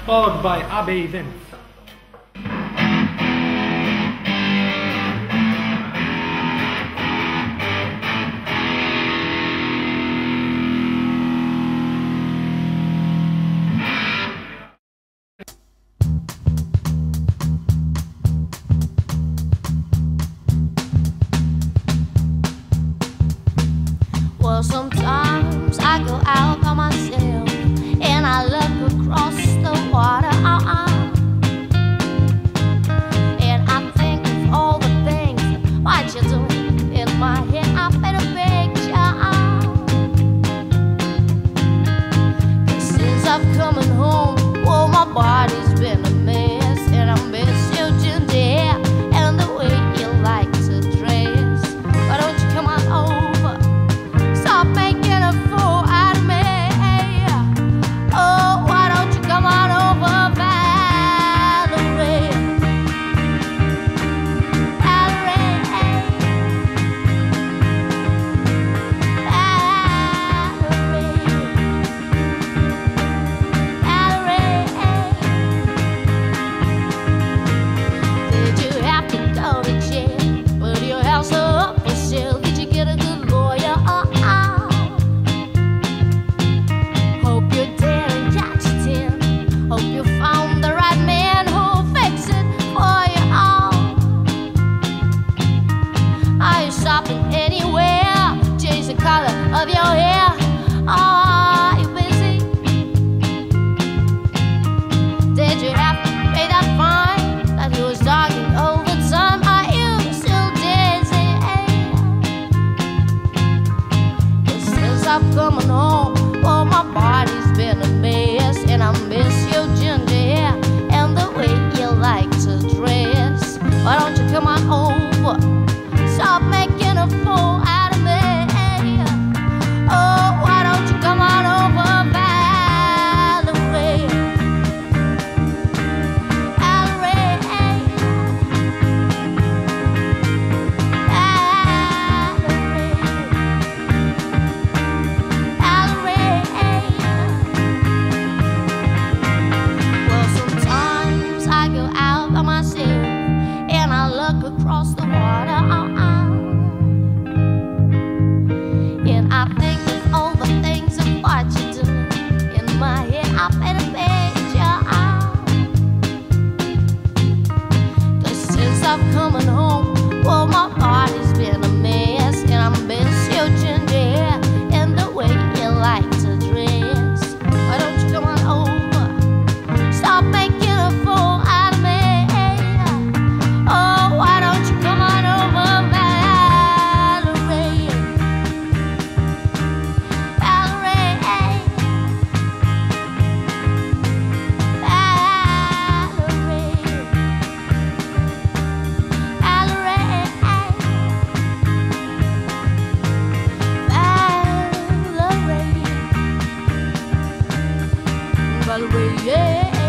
powered by Abbey Events. Well, sometimes I go out by myself and I look across the water. And I think of all the things what you're doing in my head. I paint a picture. 'Cause since I've coming home, well, my body's been a mess, and I miss you, Ginger, and the way you like to dress. Why don't you come on over? Stop making a fool out of me. Oh, why don't you come on over, Valerie? Valerie, Valerie, Did you have to go to jail? Put your house up for sale? Did you get a good lawyer? Hope you're dead and catch it in. Hope you found the right man who'll fix it for you all. Are you shopping anywhere? Change the color of your hair. Are you busy? Did you have to pay that fine that he was talking over time? Are you still dizzy? 'Cause since I'm coming home, well, my body's been a mess, and I miss your ginger hair and the way you like to dress. Why don't you come on over? Stop making a fool out of me. Oh, why don't you come on over, Valerie? Valerie, Well, sometimes I go out by myself and I look across the water. And I think of all the things of what you do. In my head, I paint a picture. 'Cause since I'm coming home, well, my body's been a mess, and I miss your ginger hair and the way you like to dress. Why don't you come on over? Stop making a fool out of me. Oh, why don't you come on over, Valerie? Valerie, Valerie, Valerie, yeah.